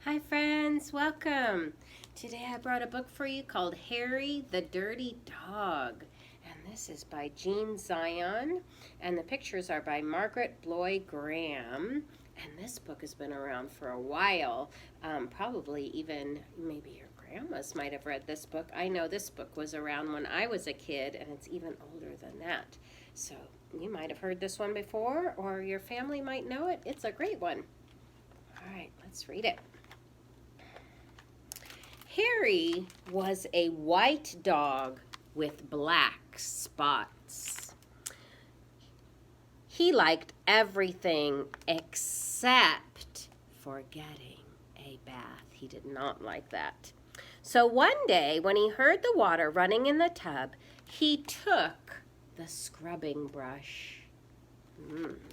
Hi friends, welcome. Today I brought a book for you called Harry the Dirty Dog. And this is by Jean Zion. And the pictures are by Margaret Bloy Graham. And this book has been around for a while. Probably even maybe your grandmas might have read this book. I know this book was around when I was a kid, and it's even older than that. So you might have heard this one before, or your family might know it. It's a great one. All right, let's read it. Harry was a white dog with black spots. He liked everything except forgetting a bath. He did not like that. So one day, when he heard the water running in the tub, he took the scrubbing brush.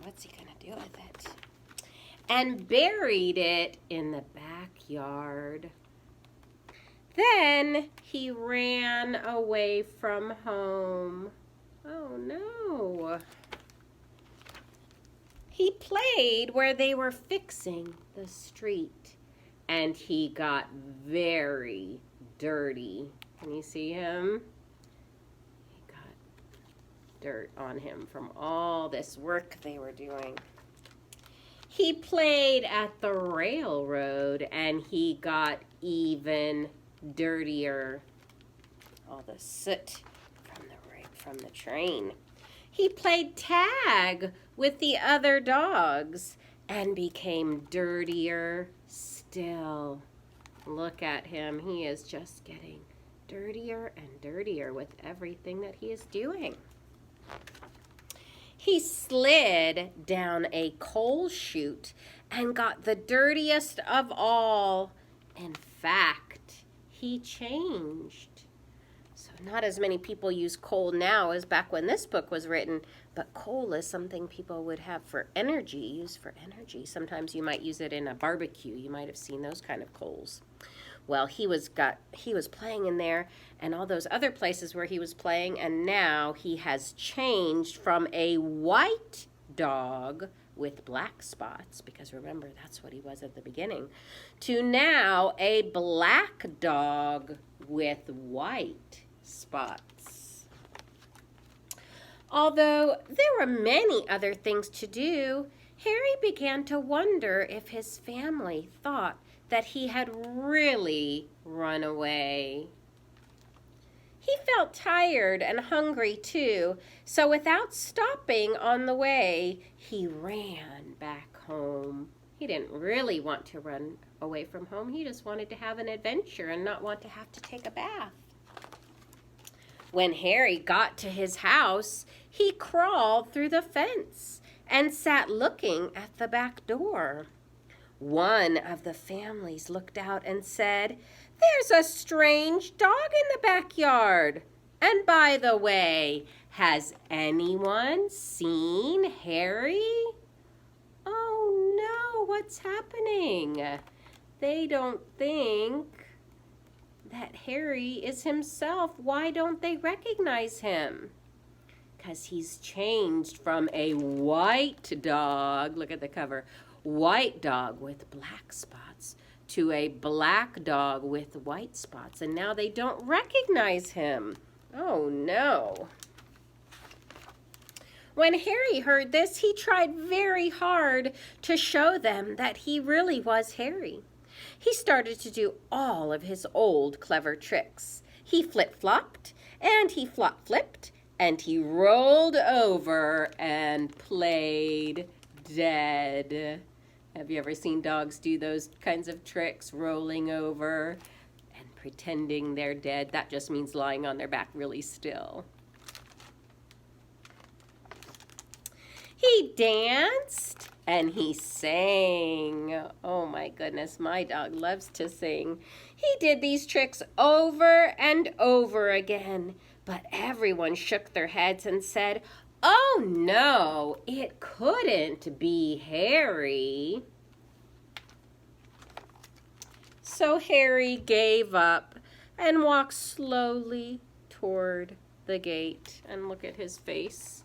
What's he going to do with it? And buried it in the backyard. Then he ran away from home. Oh no. He played where they were fixing the street, and he got very dirty. Can you see him? He got dirt on him from all this work they were doing. He played at the railroad, and he got even dirtier. All the soot from the train. He played tag with the other dogs and became dirtier still. Look at him. He is just getting dirtier and dirtier with everything that he is doing. He slid down a coal chute and got the dirtiest of all. In fact, he changed. So not as many people use coal now as back when this book was written, but coal is something people would have for energy, use for energy. Sometimes you might use it in a barbecue. You might have seen those kind of coals. Well, he was playing in there and all those other places where he was playing, and now he has changed from a white dog with black spots, because remember, that's what he was at the beginning, to now a black dog with white spots. Although there were many other things to do, Harry began to wonder if his family thought that he had really run away. He felt tired and hungry too, so without stopping on the way, he ran back home. He didn't really want to run away from home. He just wanted to have an adventure and not want to have to take a bath. When Harry got to his house, he crawled through the fence and sat looking at the back door. One of the families looked out and said, "There's a strange dog in the backyard. And by the way, has anyone seen Harry?" Oh no, what's happening? They don't think that Harry is himself. Why don't they recognize him? Because he's changed from a white dog, look at the cover, white dog with black spots, to a black dog with white spots, and now they don't recognize him. Oh no. When Harry heard this, he tried very hard to show them that he really was Harry. He started to do all of his old clever tricks. He flip-flopped, and he flop-flipped, and he rolled over and played dead. Have you ever seen dogs do those kinds of tricks, rolling over and pretending they're dead? That just means lying on their back really still. He danced and he sang. Oh my goodness, my dog loves to sing. He did these tricks over and over again, but everyone shook their heads and said, "Oh no, it couldn't be Harry." So Harry gave up and walked slowly toward the gate. And look at his face.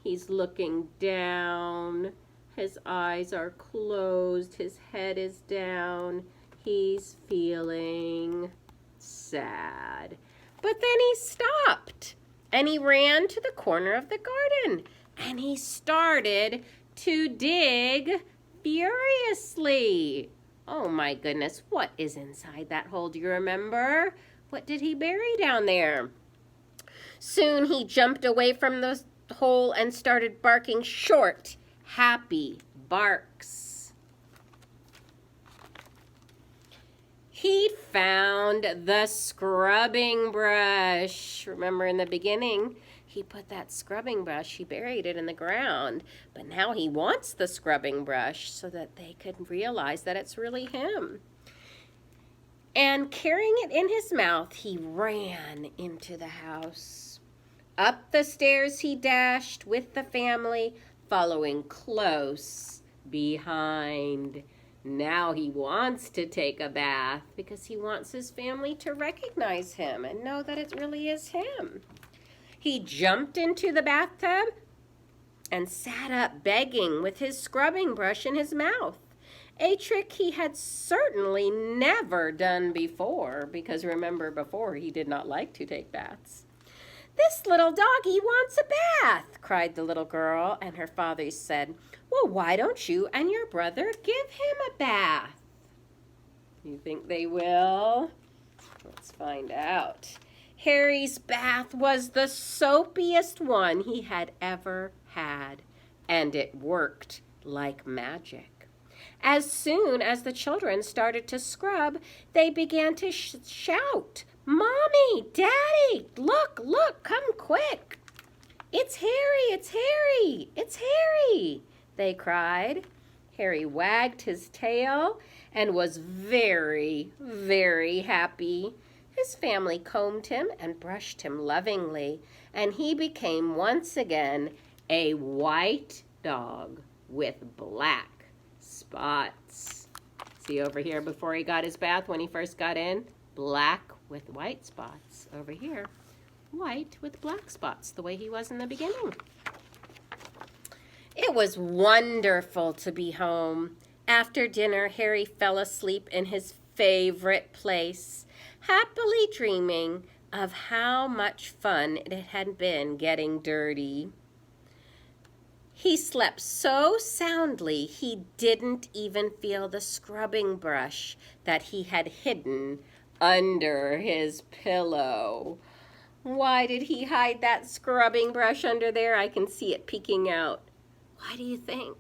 He's looking down. His eyes are closed. His head is down. he's feeling sad. But then he stopped and he ran to the corner of the garden and he started to dig furiously. Oh my goodness, what is inside that hole? Do you remember? What did he bury down there? Soon he jumped away from the hole and started barking short, happy barks. He found the scrubbing brush. Remember in the beginning, he put that scrubbing brush, he buried it in the ground, but now he wants the scrubbing brush so that they could realize that it's really him. And carrying it in his mouth, he ran into the house. Up the stairs he dashed with the family, following close behind. Now he wants to take a bath because he wants his family to recognize him and know that it really is him. He jumped into the bathtub and sat up begging with his scrubbing brush in his mouth. A trick he had certainly never done before, because remember before he did not like to take baths. "This little doggy wants a bath," cried the little girl, and her father said, "Well, why don't you and your brother give him a bath?" You think they will? Let's find out. Harry's bath was the soapiest one he had ever had, and it worked like magic. As soon as the children started to scrub, they began to shout, "Mommy, Daddy, look, look, come quick. It's Harry, it's Harry, it's Harry," they cried. Harry wagged his tail and was very, very happy. His family combed him and brushed him lovingly, and he became once again a white dog with black spots. See over here before he got his bath when he first got in? Black with white spots. Over here, white with black spots, the way he was in the beginning. It was wonderful to be home. After dinner, Harry fell asleep in his favorite place, happily dreaming of how much fun it had been getting dirty. He slept so soundly he didn't even feel the scrubbing brush that he had hidden under his pillow. Why did he hide that scrubbing brush under there? I can see it peeking out. Why do you think?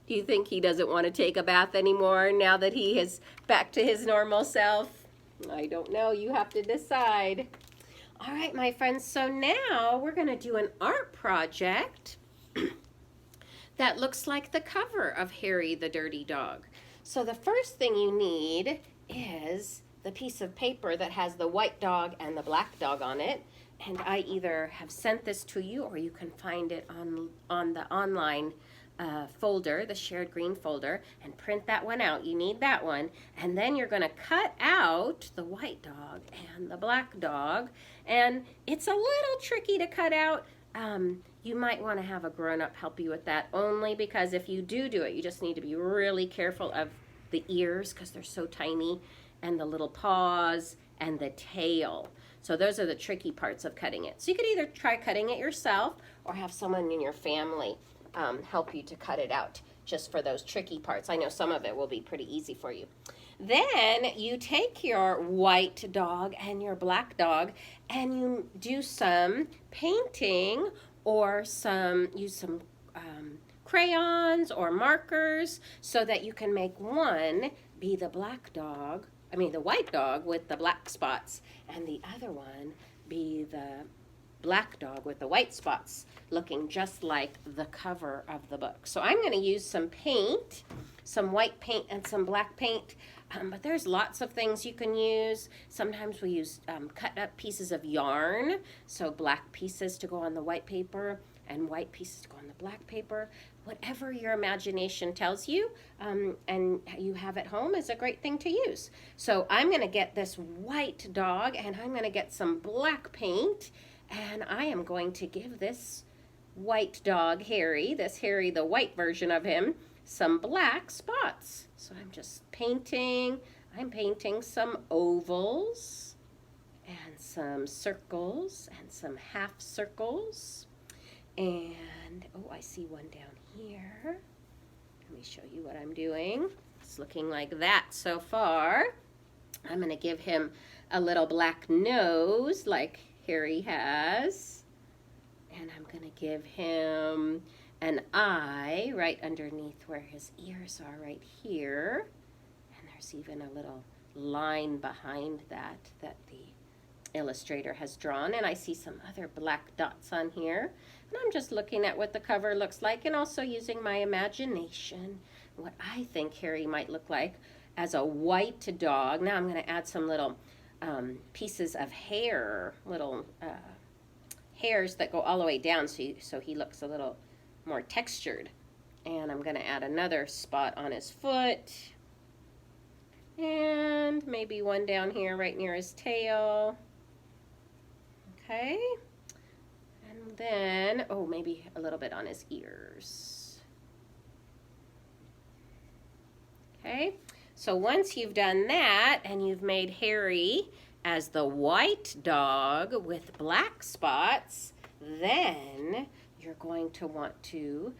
Do you think he doesn't want to take a bath anymore now that he is back to his normal self? I don't know. You have to decide. All right, my friends, so now we're going to do an art project that looks like the cover of Harry the Dirty Dog. So the first thing you need is the piece of paper that has the white dog and the black dog on it. And I either have sent this to you or you can find it on the online folder, the shared green folder, and print that one out. You need that one. And then you're going to cut out the white dog and the black dog. And it's a little tricky to cut out. You might want to have a grown-up help you with that, only because if you do it, you just need to be really careful of the ears because they're so tiny, and the little paws and the tail. So those are the tricky parts of cutting it. So you could either try cutting it yourself or have someone in your family help you to cut it out just for those tricky parts. I know some of it will be pretty easy for you. Then you take your white dog and your black dog and you do some painting or use some crayons or markers so that you can make one be the white dog with the black spots, and the other one be the black dog with the white spots, looking just like the cover of the book. So I'm going to use some paint, some white paint and some black paint, but there's lots of things you can use. Sometimes we use cut up pieces of yarn, so black pieces to go on the white paper and white pieces to go on the black paper. Whatever your imagination tells you and you have at home is a great thing to use. So I'm going to get this white dog and I'm going to get some black paint, and I am going to give this white dog, Harry, the white version of him, some black spots. So I'm just painting I'm painting some ovals and some circles and some half circles. And, oh, I see one down here. Let me show you what I'm doing. It's looking like that so far. I'm going to give him a little black nose like Harry has. And I'm going to give him an eye right underneath where his ears are right here. And there's even a little line behind that the illustrator has drawn. And I see some other black dots on here. And I'm just looking at what the cover looks like and also using my imagination, what I think Harry might look like as a white dog. Now I'm going to add some little pieces of hair, little hairs that go all the way down so he looks a little more textured. And I'm going to add another spot on his foot and maybe one down here right near his tail. Okay. And then, oh, maybe a little bit on his ears. Okay. So once you've done that and you've made Harry as the white dog with black spots, then you're going to want to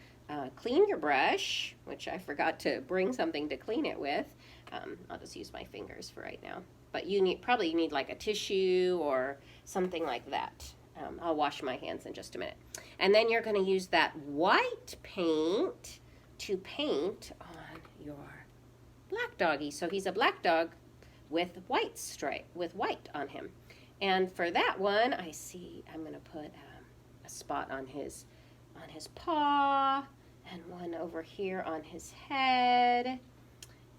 clean your brush, which I forgot to bring something to clean it with. I'll just use my fingers for right now. But you probably need like a tissue or something like that. I'll wash my hands in just a minute. And then you're going to use that white paint to paint on your black doggy. So he's a black dog with white stripe, with white on him. And for that one, I see I'm going to put a spot on his paw and one over here on his head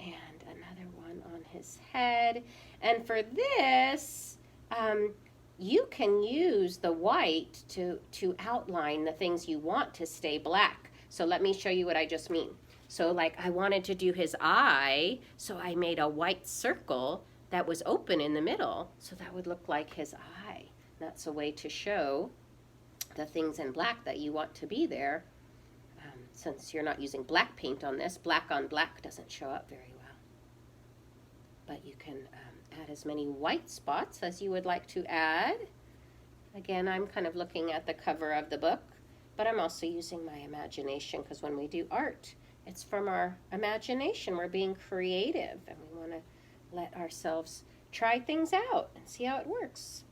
and another one on his head. And for this, you can use the white to outline the things you want to stay black. So let me show you what I just mean. So like I wanted to do his eye, so I made a white circle that was open in the middle, so that would look like his eye. That's a way to show the things in black that you want to be there. Since you're not using black paint on this, black on black doesn't show up very well. But you can add as many white spots as you would like to add. Again, I'm kind of looking at the cover of the book, but I'm also using my imagination, because when we do art, it's from our imagination. We're being creative, and we want to let ourselves try things out and see how it works.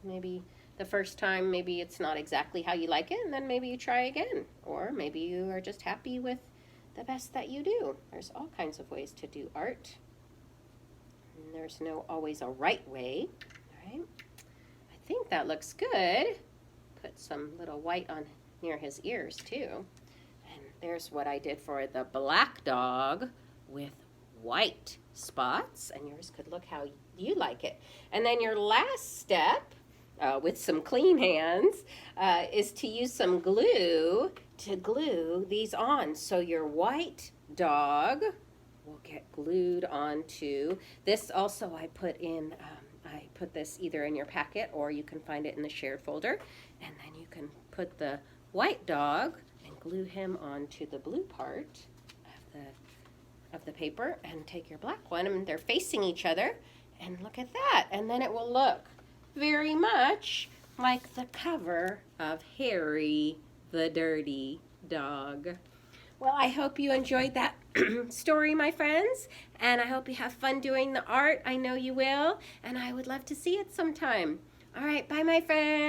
Maybe the first time, maybe it's not exactly how you like it, and then maybe you try again. Or maybe you are just happy with the best that you do. There's all kinds of ways to do art. And there's no always a right way, right? I think that looks good. Put some little white on near his ears too. And there's what I did for the black dog with white spots, and yours could look how you like it. And then your last step, with some clean hands, is to use some glue to glue these on. So your white dog will get glued onto this. Also, I put this either in your packet or you can find it in the shared folder, and then you can put the white dog and glue him onto the blue part of the paper, and take your black one, and they're facing each other, and look at that, and then it will look very much like the cover of Harry the Dirty Dog. Well, I hope you enjoyed that story, my friends, and I hope you have fun doing the art. I know you will, and I would love to see it sometime. All right, bye, my friends.